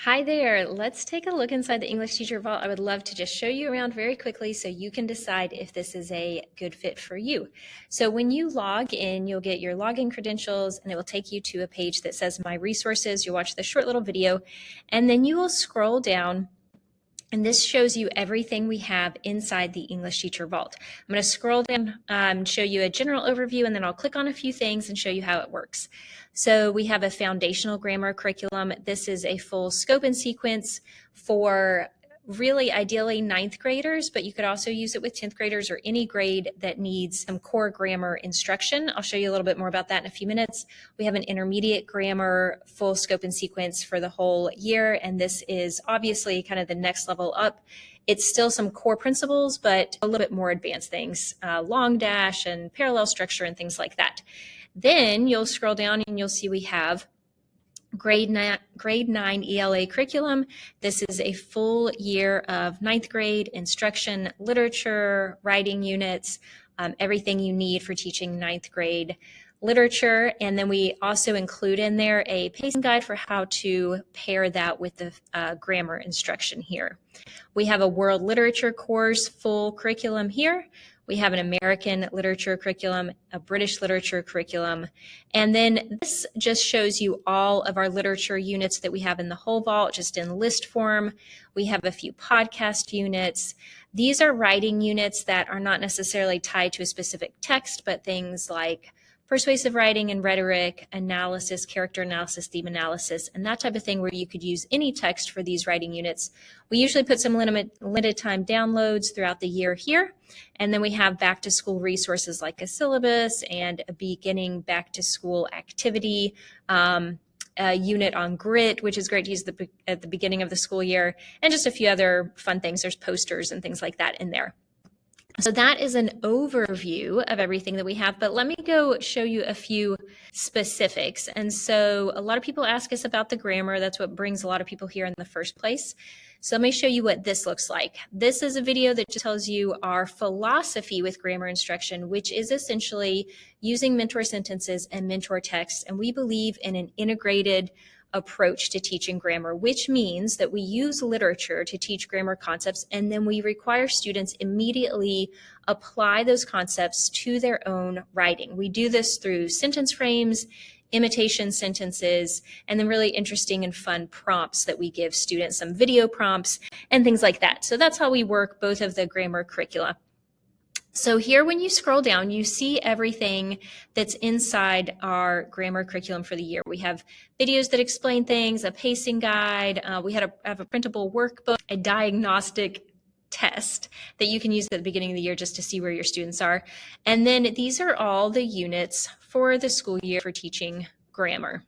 Hi there. Let's take a look inside the English Teacher Vault. I would love to just show you around very quickly so you can decide if this is a good fit for you. So when you log in, you'll get your login credentials and it will take you to a page that says My Resources. You'll watch the short little video and then you will scroll down. And this shows you everything we have inside the English Teacher Vault. I'm going to scroll down, show you a general overview, and then I'll click on a few things and show you how it works. So we have a foundational grammar curriculum. This is a full scope and sequence for really ideally ninth graders, but you could also use it with 10th graders or any grade that needs some core grammar instruction. I'll show you a little bit more about that in a few minutes. We have an intermediate grammar full scope and sequence for the whole year, and this is obviously kind of the next level up. It's still some core principles, but a little bit more advanced things, long dash and parallel structure and things like that. Then you'll scroll down and you'll see we have grade 9 ELA curriculum. This is a full year of ninth grade instruction, literature, writing units, everything you need for teaching ninth grade literature. And then we also include in there a pacing guide for how to pair that with the grammar instruction here. We have a world literature course full curriculum here. We have an American literature curriculum, a British literature curriculum, and then this just shows you all of our literature units that we have in the whole vault, just in list form. We have a few podcast units. These are writing units that are not necessarily tied to a specific text, but things like persuasive writing and rhetoric, analysis, character analysis, theme analysis, and that type of thing where you could use any text for these writing units. We usually put some limited time downloads throughout the year here. And then we have back to school resources like a syllabus and a beginning back to school activity, a unit on grit, which is great to use at the beginning of the school year, and just a few other fun things. There's posters and things like that in there. So that is an overview of everything that we have, but let me go show you a few specifics. And so a lot of people ask us about the grammar. That's what brings a lot of people here in the first place. So let me show you what this looks like. This is a video that just tells you our philosophy with grammar instruction, which is essentially using mentor sentences and mentor texts. And we believe in an integrated approach to teaching grammar, which means that we use literature to teach grammar concepts, and then we require students immediately apply those concepts to their own writing. We do this through sentence frames, imitation sentences, and then really interesting and fun prompts that we give students, some video prompts and things like that. So that's how we work both of the grammar curricula. So here, when you scroll down, you see everything that's inside our grammar curriculum for the year. We have videos that explain things, a pacing guide. We have a printable workbook, a diagnostic test that you can use at the beginning of the year just to see where your students are. And then these are all the units for the school year for teaching grammar.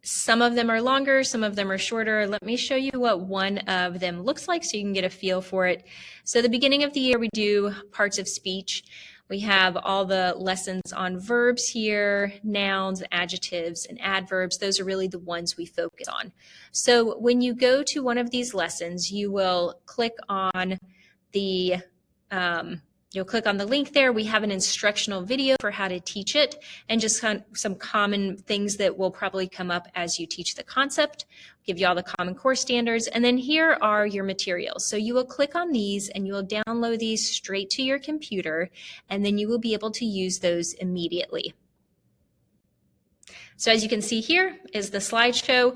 Some of them are longer, some of them are shorter. Let me show you what one of them looks like so you can get a feel for it. So the beginning of the year, we do parts of speech. We have all the lessons on verbs here, nouns, adjectives, and adverbs. Those are really the ones we focus on. So when you go to one of these lessons, you will click on the You'll click on the link there. We have an instructional video for how to teach it and just some common things that will probably come up as you teach the concept, give you all the common core standards. And then here are your materials. So you will click on these and you will download these straight to your computer, and then you will be able to use those immediately. So as you can see here is the slideshow.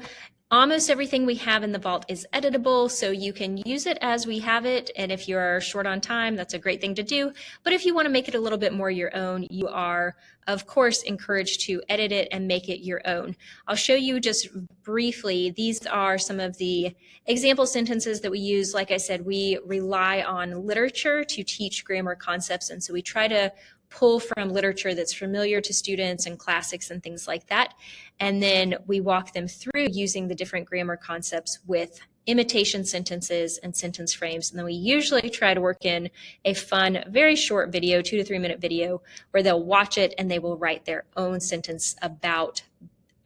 Almost everything we have in the vault is editable, so you can use it as we have it. And if you're short on time, that's a great thing to do. But if you want to make it a little bit more your own, you are, of course, encouraged to edit it and make it your own. I'll show you just briefly. These are some of the example sentences that we use. Like I said, we rely on literature to teach grammar concepts, and so we try to pull from literature that's familiar to students and classics and things like that. And then we walk them through using the different grammar concepts with imitation sentences and sentence frames. And then we usually try to work in a fun, very short video, 2 to 3 minute video, where they'll watch it and they will write their own sentence about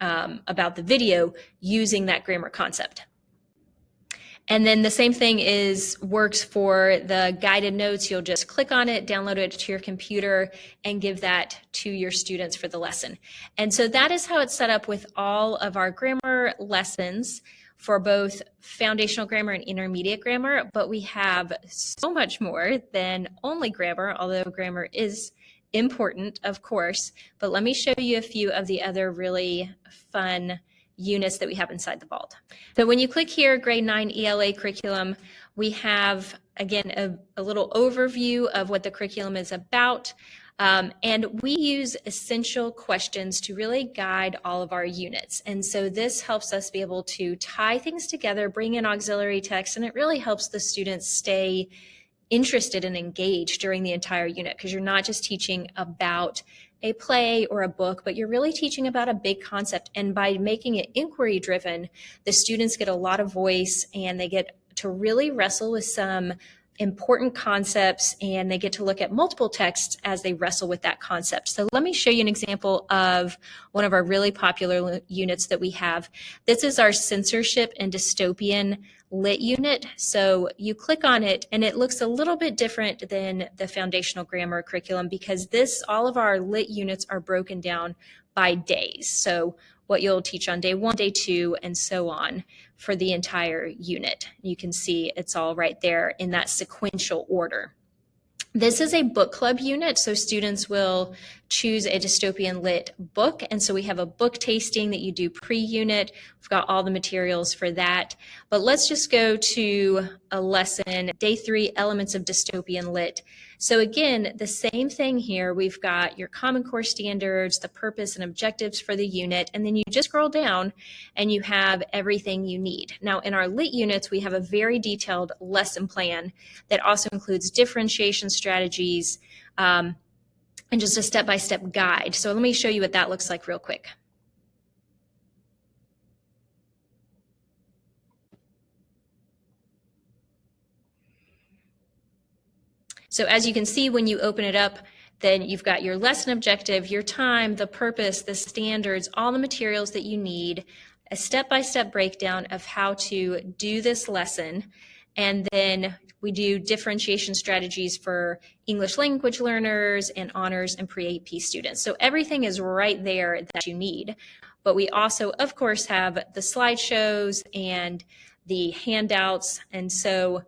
the video using that grammar concept. And then the same thing works for the guided notes. You'll just click on it, download it to your computer, and give that to your students for the lesson. And so that is how it's set up with all of our grammar lessons for both foundational grammar and intermediate grammar. But we have so much more than only grammar, although grammar is important, of course. But let me show you a few of the other really fun units that we have inside the vault. So when you click here, grade 9 ELA curriculum, we have, again, a little overview of what the curriculum is about. And we use essential questions to really guide all of our units. And so this helps us be able to tie things together, bring in auxiliary text, and it really helps the students stay interested and engaged during the entire unit, because you're not just teaching about a play or a book, but you're really teaching about a big concept. And by making it inquiry driven, the students get a lot of voice and they get to really wrestle with some important concepts, and they get to look at multiple texts as they wrestle with that concept. So let me show you an example of one of our really popular units that we have. This is our censorship and dystopian lit unit. So you click on it and it looks a little bit different than the foundational grammar curriculum, because all of our lit units are broken down by days. So what you'll teach on day 1, day 2, and so on for the entire unit. You can see it's all right there in that sequential order. This is a book club unit, so students will choose a dystopian lit book, and so we have a book tasting that you do pre-unit. We've got all the materials for that, but let's just go to a lesson, day 3, elements of dystopian lit. So again, the same thing here. We've got your Common Core standards, the purpose and objectives for the unit, and then you just scroll down and you have everything you need. Now in our lit units, we have a very detailed lesson plan that also includes differentiation strategies, and just a step-by-step guide. So let me show you what that looks like real quick. So as you can see, when you open it up, then you've got your lesson objective, your time, the purpose, the standards, all the materials that you need, a step-by-step breakdown of how to do this lesson. And then we do differentiation strategies for English language learners and honors and pre-AP students. So everything is right there that you need. But we also, of course, have the slideshows and the handouts. And so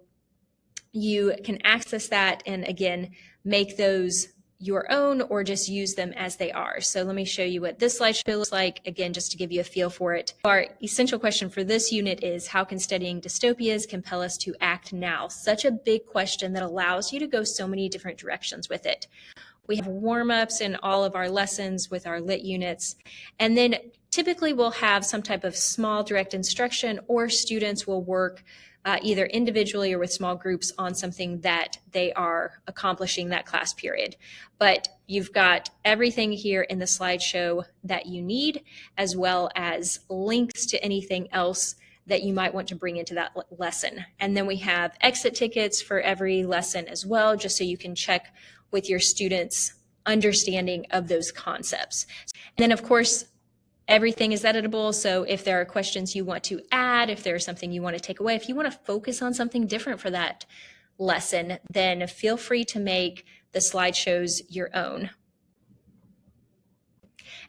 you can access that and, again, make those your own or just use them as they are. So let me show you what this slideshow looks like, again, just to give you a feel for it. Our essential question for this unit is, how can studying dystopias compel us to act now? Such a big question that allows you to go so many different directions with it. We have warm-ups in all of our lessons with our lit units. And then typically we'll have some type of small direct instruction, or students will work either individually or with small groups on something that they are accomplishing that class period. But you've got everything here in the slideshow that you need, as well as links to anything else that you might want to bring into that lesson. And then we have exit tickets for every lesson as well, just so you can check with your students' understanding of those concepts. And then, of course, everything is editable. So if there are questions you want to add, if there's something you want to take away, if you want to focus on something different for that lesson, then feel free to make the slideshows your own.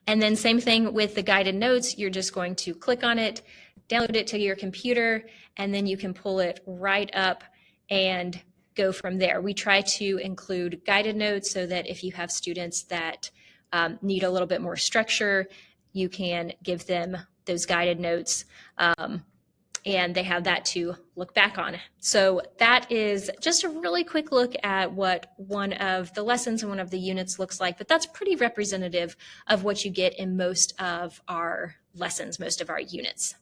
And then same thing with the guided notes. You're just going to click on it, download it to your computer, and then you can pull it right up and go from there. We try to include guided notes so that if you have students that need a little bit more structure, you can give them those guided notes, and they have that to look back on. So that is just a really quick look at what one of the lessons and one of the units looks like, but that's pretty representative of what you get in most of our lessons, most of our units.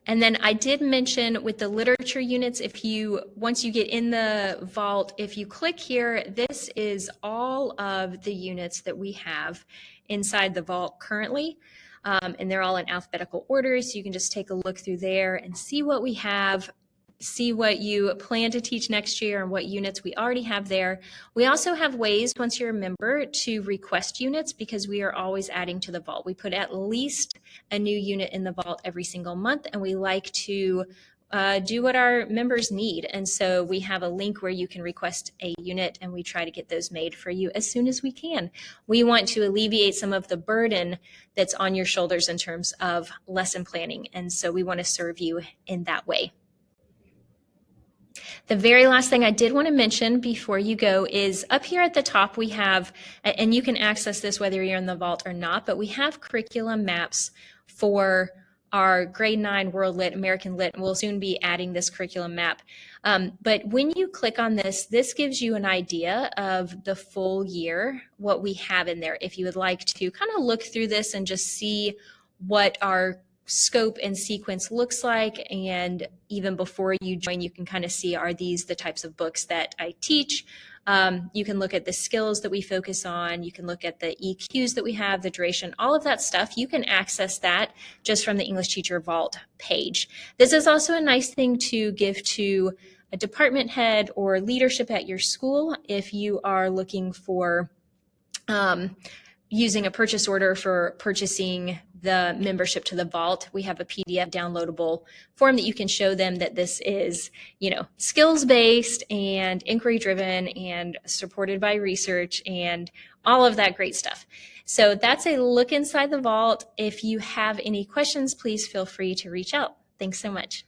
And then I did mention with the literature units, once you get in the vault, if you click here, this is all of the units that we have inside the vault currently. And they're all in alphabetical order, so you can just take a look through there and see what we have, see what you plan to teach next year and what units we already have there. We also have ways, once you're a member, to request units, because we are always adding to the vault. We put at least a new unit in the vault every single month, and we like to do what our members need. And so we have a link where you can request a unit, and we try to get those made for you as soon as we can. We want to alleviate some of the burden that's on your shoulders in terms of lesson planning. And so we want to serve you in that way. The very last thing I did want to mention before you go is up here at the top we have, and you can access this whether you're in the vault or not, but we have curriculum maps for our grade 9 World Lit, American Lit, and we'll soon be adding this curriculum map. But when you click on this, this gives you an idea of the full year, what we have in there. If you would like to kind of look through this and just see what our scope and sequence looks like, and even before you join, you can kind of see, are these the types of books that I teach? You can look at the skills that we focus on. You can look at the EQs that we have, the duration, all of that stuff. You can access that just from the English Teacher Vault page. This is also a nice thing to give to a department head or leadership at your school if you are looking for using a purchase order for purchasing the membership to the vault. We have a PDF downloadable form that you can show them that this is, skills-based and inquiry-driven and supported by research and all of that great stuff. So that's a look inside the vault. If you have any questions, please feel free to reach out. Thanks so much.